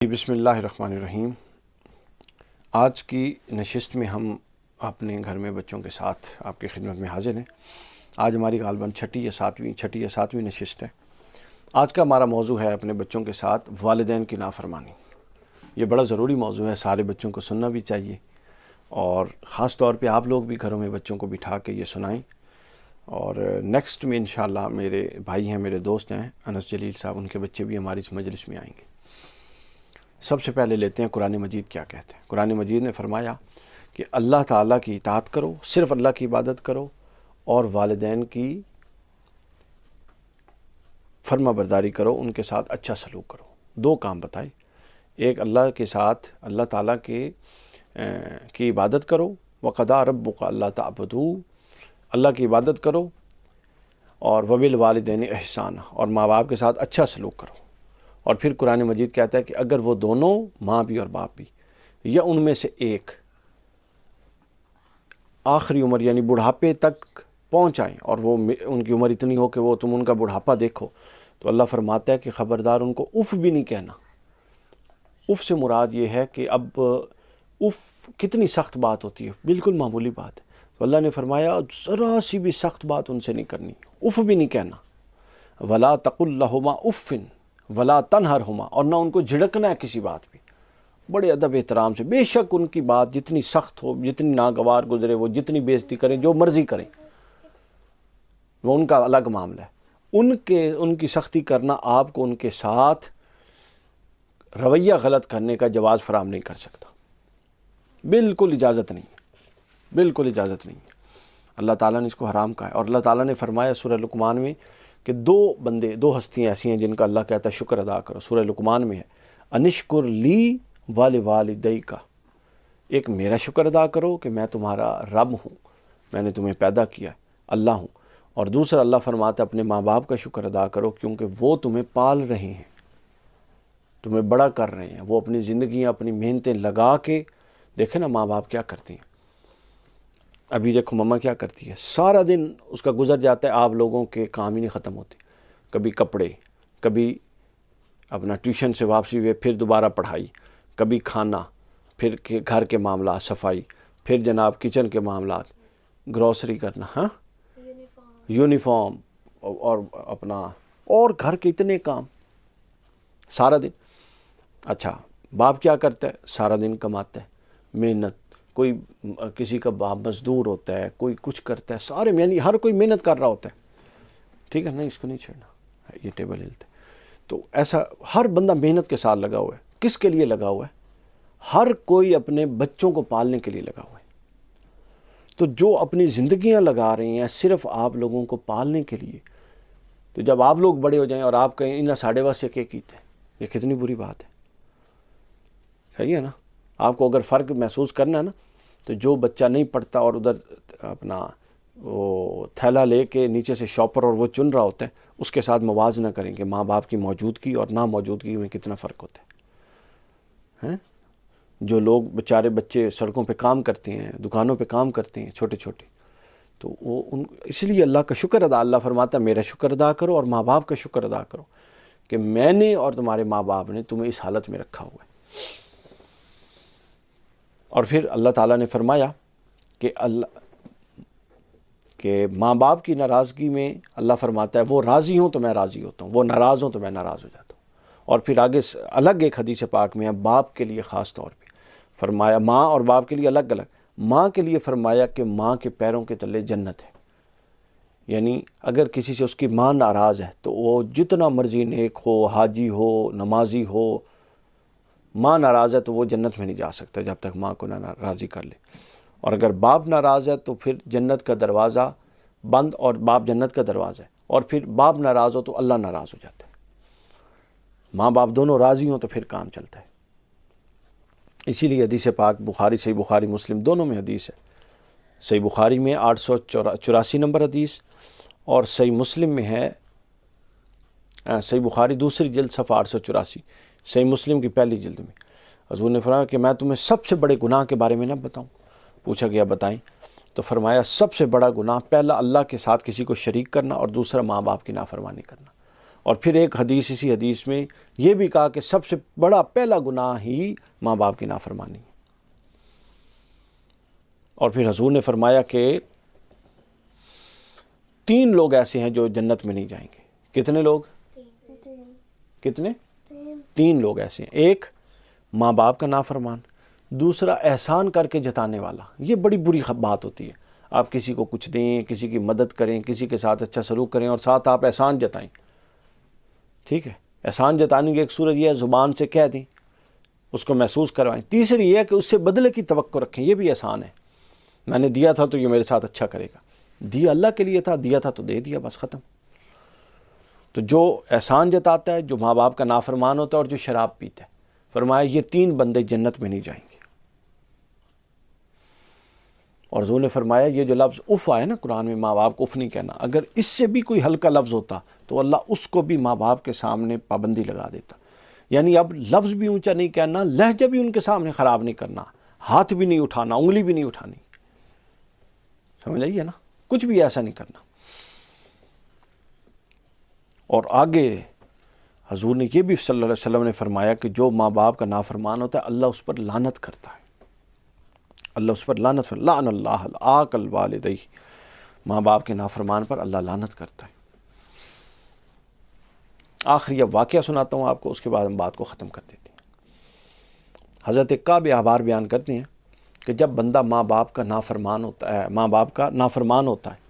بسم اللہ الرحمن الرحیم۔ آج کی نشست میں ہم اپنے گھر میں بچوں کے ساتھ آپ کی خدمت میں حاضر ہیں۔ آج ہماری غالباً چھٹی یا ساتویں نشست ہے۔ آج کا ہمارا موضوع ہے اپنے بچوں کے ساتھ والدین کی نافرمانی۔ یہ بڑا ضروری موضوع ہے، سارے بچوں کو سننا بھی چاہیے، اور خاص طور پہ آپ لوگ بھی گھروں میں بچوں کو بٹھا کے یہ سنائیں۔ اور نیکسٹ میں انشاءاللہ میرے بھائی ہیں، میرے دوست ہیں انس جلیل صاحب، ان کے بچے بھی ہماری اس مجلس میں آئیں گے۔ سب سے پہلے لیتے ہیں قرآن مجید کیا کہتے ہیں۔ قرآن مجید نے فرمایا کہ اللہ تعالیٰ کی اطاعت کرو، صرف اللہ کی عبادت کرو، اور والدین کی فرما برداری کرو، ان کے ساتھ اچھا سلوک کرو۔ دو کام بتائے، ایک اللہ کے ساتھ اللہ تعالیٰ کی عبادت کرو، وَقَضَىٰ رَبُّكَ أَلَّا تَعْبُدُوا، اللہ کی عبادت کرو، اور وَبِالْوَالِدَيْنِ إِحْسَانًا، اور ماں باپ کے ساتھ اچھا سلوک کرو۔ اور پھر قرآن مجید کہتا ہے کہ اگر وہ دونوں، ماں بھی اور باپ بھی، یا ان میں سے ایک آخری عمر یعنی بڑھاپے تک پہنچ آئیں، اور وہ ان کی عمر اتنی ہو کہ وہ تم ان کا بڑھاپا دیکھو، تو اللہ فرماتا ہے کہ خبردار ان کو اف بھی نہیں کہنا۔ اف سے مراد یہ ہے کہ اب اف کتنی سخت بات ہوتی ہے، بالکل معمولی بات ہے، تو اللہ نے فرمایا ذرا سی بھی سخت بات ان سے نہیں کرنی، اف بھی نہیں کہنا۔ وَلَا تَقُلْ لَهُمَا اُفٍّ وَلَا تَنْهَرْهُمَا، اور نہ ان کو جھڑکنا ہے کسی بات پہ، بڑے ادب احترام سے، بے شک ان کی بات جتنی سخت ہو، جتنی ناگوار گزرے، وہ جتنی بے عزتی کریں، جو مرضی کریں، وہ ان کا الگ معاملہ ہے۔ ان کی سختی کرنا آپ کو ان کے ساتھ رویہ غلط کرنے کا جواز فراہم نہیں کر سکتا، بالکل اجازت نہیں ہے، بالکل اجازت نہیں ہے۔ اللہ تعالیٰ نے اس کو حرام کہا ہے، اور اللہ تعالیٰ نے فرمایا سورہ لقمان میں کہ دو ہستیاں ایسی ہیں جن کا اللہ کہتا ہے شکر ادا کرو۔ سورہ لقمان میں ہے انشکر لی والدیک، ایک میرا شکر ادا کرو کہ میں تمہارا رب ہوں، میں نے تمہیں پیدا کیا، اللہ ہوں، اور دوسرا اللہ فرماتا ہے اپنے ماں باپ کا شکر ادا کرو کیونکہ وہ تمہیں پال رہے ہیں، تمہیں بڑا کر رہے ہیں، وہ اپنی زندگیاں اپنی محنتیں لگا کے، دیکھیں نا ماں باپ کیا کرتے ہیں۔ ابھی دیکھو مما کیا کرتی ہے، سارا دن اس کا گزر جاتا ہے، آپ لوگوں کے کام ہی نہیں ختم ہوتے، کبھی کپڑے، کبھی اپنا ٹیوشن سے واپسی ہوئے پھر دوبارہ پڑھائی، کبھی کھانا، پھر گھر کے معاملات، صفائی، پھر جناب کچن کے معاملات، گروسری کرنا، ہاں یونیفارم، اور اپنا اور گھر کے اتنے کام سارا دن۔ اچھا باپ کیا کرتا ہے، سارا دن کماتا ہے، محنت، کوئی کسی کا باپ مزدور ہوتا ہے، کوئی کچھ کرتا ہے، سارے یعنی ہر کوئی محنت کر رہا ہوتا ہے، ٹھیک ہے، نہیں اس کو نہیں چھیڑنا، یہ ٹیبل ہلتا ہے۔ تو ایسا ہر بندہ محنت کے ساتھ لگا ہوا ہے، کس کے لیے لگا ہوا ہے؟ ہر کوئی اپنے بچوں کو پالنے کے لیے لگا ہوا ہے۔ تو جو اپنی زندگیاں لگا رہے ہیں صرف آپ لوگوں کو پالنے کے لیے، تو جب آپ لوگ بڑے ہو جائیں اور آپ کہیں انہیں 8.5 کے کیتے ہیں، یہ کتنی بری بات ہے، صحیح ہے نا؟ آپ کو اگر فرق محسوس کرنا ہے نا، تو جو بچہ نہیں پڑھتا اور ادھر اپنا وہ تھیلا لے کے نیچے سے شاپر اور وہ چن رہا ہوتا ہے، اس کے ساتھ موازنہ کریں کہ ماں باپ کی موجودگی اور نہ موجودگی میں کتنا فرق ہوتا ہے۔ جو لوگ بیچارے بچے سڑکوں پہ کام کرتے ہیں، دکانوں پہ کام کرتے ہیں چھوٹے چھوٹے، تو وہ اس لیے اللہ کا شکر ادا، اللہ فرماتا ہے میرا شکر ادا کرو اور ماں باپ کا شکر ادا کرو کہ میں نے اور تمہارے ماں باپ نے تمہیں اس حالت میں رکھا ہوا ہے۔ اور پھر اللہ تعالیٰ نے فرمایا کہ ماں باپ کی ناراضگی میں اللہ فرماتا ہے وہ راضی ہوں تو میں راضی ہوتا ہوں، وہ ناراض ہوں تو میں ناراض ہو جاتا ہوں۔ اور پھر آگے الگ ایک حدیث پاک میں ہے باپ کے لیے خاص طور پہ فرمایا، ماں اور باپ کے لیے الگ الگ، ماں کے لیے فرمایا کہ ماں کے پیروں کے تلے جنت ہے، یعنی اگر کسی سے اس کی ماں ناراض ہے تو وہ جتنا مرضی نیک ہو، حاجی ہو، نمازی ہو، ماں ناراض ہے تو وہ جنت میں نہیں جا سکتا جب تک ماں کو نہ راضی کر لے۔ اور اگر باپ ناراض ہے تو پھر جنت کا دروازہ بند، اور باپ جنت کا دروازہ ہے، اور پھر باپ ناراض ہو تو اللہ ناراض ہو جاتا ہے۔ ماں باپ دونوں راضی ہوں تو پھر کام چلتا ہے۔ اسی لیے حدیث پاک بخاری، صحیح بخاری مسلم دونوں میں حدیث ہے، صحیح بخاری میں 884 نمبر حدیث، اور صحیح مسلم میں ہے، صحیح بخاری دوسری جلد صفحہ 884، صحیح مسلم کی پہلی جلد میں حضور نے فرمایا کہ میں تمہیں سب سے بڑے گناہ کے بارے میں نہ بتاؤں؟ پوچھا گیا بتائیں، تو فرمایا سب سے بڑا گناہ، پہلا اللہ کے ساتھ کسی کو شریک کرنا، اور دوسرا ماں باپ کی نافرمانی کرنا۔ اور پھر ایک حدیث، اسی حدیث میں یہ بھی کہا کہ سب سے بڑا پہلا گناہ ہی ماں باپ کی نافرمانی ہے۔ اور پھر حضور نے فرمایا کہ 3 لوگ ایسے ہیں جو جنت میں نہیں جائیں گے۔ کتنے لوگ؟ کتنے؟ 3 لوگ ایسے ہیں۔ ایک ماں باپ کا نافرمان، دوسرا احسان کر کے جتانے والا۔ یہ بڑی بری بات ہوتی ہے، آپ کسی کو کچھ دیں، کسی کی مدد کریں، کسی کے ساتھ اچھا سلوک کریں اور ساتھ آپ احسان جتائیں، ٹھیک ہے؟ احسان جتانے کی ایک صورت یہ ہے زبان سے کہہ دیں، اس کو محسوس کروائیں۔ تیسری یہ ہے کہ اس سے بدلے کی توقع رکھیں، یہ بھی احسان ہے، میں نے دیا تھا تو یہ میرے ساتھ اچھا کرے گا، دیا اللہ کے لیے تھا، دیا تھا تو دے دیا، بس ختم۔ تو جو احسان جتاتا ہے، جو ماں باپ کا نافرمان ہوتا ہے اور جو شراب پیتا ہے، فرمایا یہ 3 بندے جنت میں نہیں جائیں گے۔ اور حضور نے فرمایا یہ جو لفظ اف آیا نا قرآن میں، ماں باپ کو اف نہیں کہنا، اگر اس سے بھی کوئی ہلکا لفظ ہوتا تو اللہ اس کو بھی ماں باپ کے سامنے پابندی لگا دیتا۔ یعنی اب لفظ بھی اونچا نہیں کہنا، لہجہ بھی ان کے سامنے خراب نہیں کرنا، ہاتھ بھی نہیں اٹھانا، انگلی بھی نہیں اٹھانی، سمجھ آئیے نا، کچھ بھی ایسا نہیں کرنا۔ اور آگے حضور نے یہ بھی صلی اللہ علیہ وسلم نے فرمایا کہ جو ماں باپ کا نافرمان ہوتا ہے اللہ اس پر لعنت کرتا ہے، اللہ اس پر لعنت، لعن اللہ العاق الوالدی، ماں باپ کے نافرمان پر اللہ لعنت کرتا ہے۔ آخری اب واقعہ سناتا ہوں آپ کو، اس کے بعد ہم بات کو ختم کر دیتے ہیں۔ حضرت کعب احبار بیان کرتے ہیں کہ جب بندہ ماں باپ کا نافرمان ہوتا ہے، ماں باپ کا نافرمان ہوتا ہے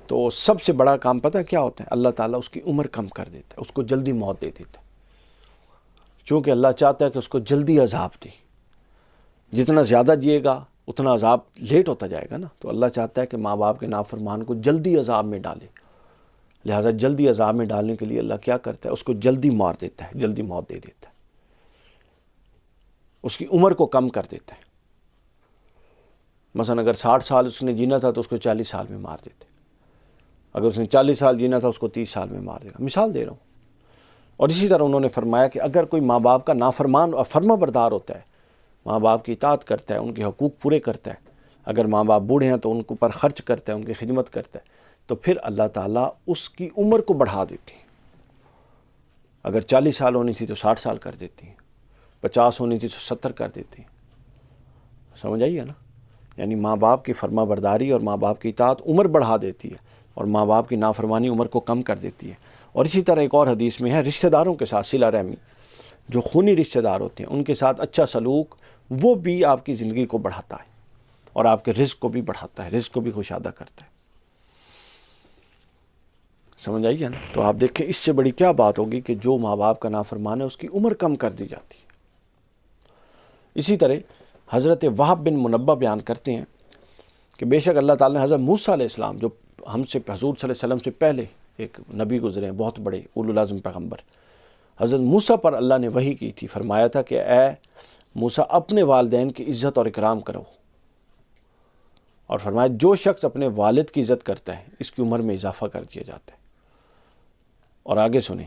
تو سب سے بڑا کام پتہ کیا ہوتا ہے؟ اللہ تعالیٰ اس کی عمر کم کر دیتا ہے، اس کو جلدی موت دے دیتا ہے، چونکہ اللہ چاہتا ہے کہ اس کو جلدی عذاب دے، جتنا زیادہ جیے گا اتنا عذاب لیٹ ہوتا جائے گا نا، تو اللہ چاہتا ہے کہ ماں باپ کے نافرمان کو جلدی عذاب میں ڈالے، لہٰذا جلدی عذاب میں ڈالنے کے لیے اللہ کیا کرتا ہے؟ اس کو جلدی مار دیتا ہے، جلدی موت دے دیتا ہے، اس کی عمر کو کم کر دیتا ہے۔ مثلا اگر 60 سال اس نے جینا تھا تو اس کو 40 سال میں مار دیتے، اگر اس نے 40 سال جینا تھا اس کو 30 سال میں مار دے گا، مثال دے رہا ہوں۔ اور اسی طرح انہوں نے فرمایا کہ اگر کوئی ماں باپ کا نافرمان اور فرما بردار ہوتا ہے، ماں باپ کی اطاعت کرتا ہے، ان کے حقوق پورے کرتا ہے، اگر ماں باپ بوڑھے ہیں تو ان کے اوپر خرچ کرتا ہے، ان کی خدمت کرتا ہے، تو پھر اللہ تعالیٰ اس کی عمر کو بڑھا دیتے ہیں۔ اگر 40 سال ہونی تھی تو 60 سال کر دیتی ہیں، 50 ہونی تھی تو 70 کر دیتی ہیں، سمجھ آئیے نا؟ یعنی ماں باپ کی فرما برداری اور ماں باپ کی اطاعت عمر بڑھا دیتی ہے، اور ماں باپ کی نافرمانی عمر کو کم کر دیتی ہے۔ اور اسی طرح ایک اور حدیث میں ہے رشتہ داروں کے ساتھ صلہ رحمی، جو خونی رشتہ دار ہوتے ہیں ان کے ساتھ اچھا سلوک، وہ بھی آپ کی زندگی کو بڑھاتا ہے اور آپ کے رزق کو بھی بڑھاتا ہے، رزق کو بھی کشادہ کرتا ہے، سمجھ آئیے نا؟ تو آپ دیکھیں اس سے بڑی کیا بات ہوگی کہ جو ماں باپ کا نافرمان ہے اس کی عمر کم کر دی جاتی ہے۔ اسی طرح حضرت وہب بن منبہ بیان کرتے ہیں کہ بے شک اللہ تعالیٰ نے حضرت موسیٰ علیہ السلام، جو ہم سے حضور صلی اللہ علیہ وسلم سے پہلے ایک نبی گزرے ہیں، بہت بڑے اولو العزم پیغمبر، حضرت موسیٰ پر اللہ نے وحی کی تھی، فرمایا تھا کہ اے موسیٰ اپنے والدین کی عزت اور اکرام کرو، اور فرمایا جو شخص اپنے والد کی عزت کرتا ہے اس کی عمر میں اضافہ کر دیا جاتا ہے، اور آگے سنیں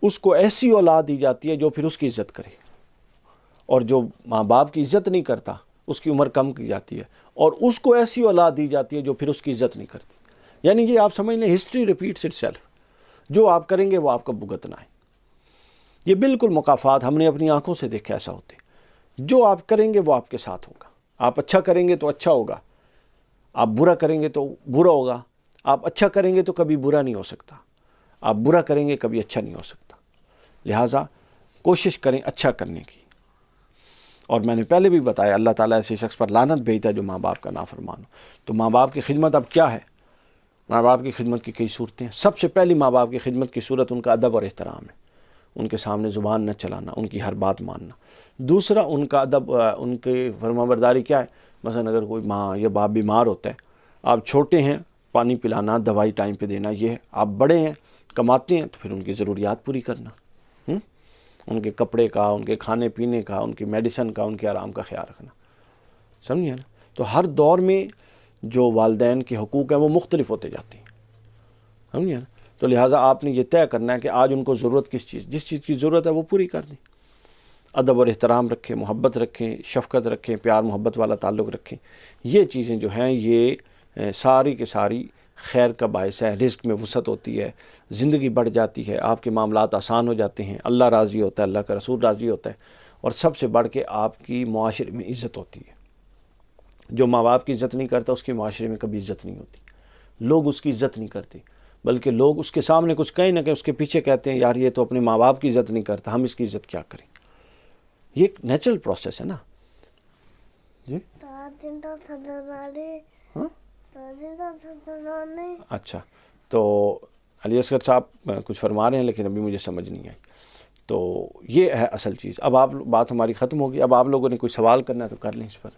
اس کو ایسی اولاد دی جاتی ہے جو پھر اس کی عزت کرے، اور جو ماں باپ کی عزت نہیں کرتا اس کی عمر کم کی جاتی ہے، اور اس کو ایسی اولاد دی جاتی ہے جو پھر اس کی عزت نہیں کرتی۔ یعنی یہ آپ سمجھ لیں ہسٹری ریپیٹس اٹ سیلف، جو آپ کریں گے وہ آپ کو بھگتنا ہے۔ یہ بالکل مکافات ہم نے اپنی آنکھوں سے دیکھا ایسا ہوتے، جو آپ کریں گے وہ آپ کے ساتھ ہوگا، آپ اچھا کریں گے تو اچھا ہوگا، آپ برا کریں گے تو برا ہوگا، آپ اچھا کریں گے تو کبھی برا نہیں ہو سکتا، آپ برا کریں گے کبھی اچھا نہیں ہو سکتا، لہٰذا کوشش کریں اچھا کرنے کی۔ اور میں نے پہلے بھی بتایا اللہ تعالیٰ ایسے شخص پر لعنت بھیجتا ہے جو ماں باپ کا نافرمان ہو۔ تو ماں باپ کی خدمت اب کیا ہے؟ ماں باپ کی خدمت کی کئی صورتیں ہیں۔ سب سے پہلی ماں باپ کی خدمت کی صورت ان کا ادب اور احترام ہے، ان کے سامنے زبان نہ چلانا، ان کی ہر بات ماننا۔ دوسرا ان کا ادب، ان کی فرما برداری کیا ہے؟ مثلا اگر کوئی ماں یا باپ بیمار ہوتا ہے، آپ چھوٹے ہیں پانی پلانا، دوائی ٹائم پہ دینا، یہ ہے۔ آپ بڑے ہیں کماتے ہیں تو پھر ان کی ضروریات پوری کرنا، ان کے کپڑے کا، ان کے کھانے پینے کا، ان کی میڈیسن کا، ان کے آرام کا خیال رکھنا، سمجھے نا؟ تو ہر دور میں جو والدین کے حقوق ہیں وہ مختلف ہوتے جاتے ہیں، سمجھے نا؟ تو لہٰذا آپ نے یہ طے کرنا ہے کہ آج ان کو ضرورت کس چیز، جس چیز کی ضرورت ہے وہ پوری کر دیں، ادب اور احترام رکھیں، محبت رکھیں، شفقت رکھیں، پیار محبت والا تعلق رکھیں۔ یہ چیزیں جو ہیں یہ ساری کی ساری خیر کا باعث ہے، رزق میں وسعت ہوتی ہے، زندگی بڑھ جاتی ہے، آپ کے معاملات آسان ہو جاتے ہیں، اللہ راضی ہوتا ہے، اللہ کا رسول راضی ہوتا ہے، اور سب سے بڑھ کے آپ کی معاشرے میں عزت ہوتی ہے۔ جو ماں باپ کی عزت نہیں کرتا اس کی معاشرے میں کبھی عزت نہیں ہوتی، لوگ اس کی عزت نہیں کرتے، بلکہ لوگ اس کے سامنے کچھ کہیں نہ کہ اس کے پیچھے کہتے ہیں یار یہ تو اپنے ماں باپ کی عزت نہیں کرتا، ہم اس کی عزت کیا کریں۔ یہ ایک نیچرل پروسیس ہے نا۔ جی ہاں اچھا، تو علی اصغر صاحب کچھ فرما رہے ہیں لیکن ابھی مجھے سمجھ نہیں آئی۔ تو یہ ہے اصل چیز۔ اب آپ بات ہماری ختم ہوگی، اب آپ لوگوں نے کوئی سوال کرنا ہے تو کر لیں اس پر۔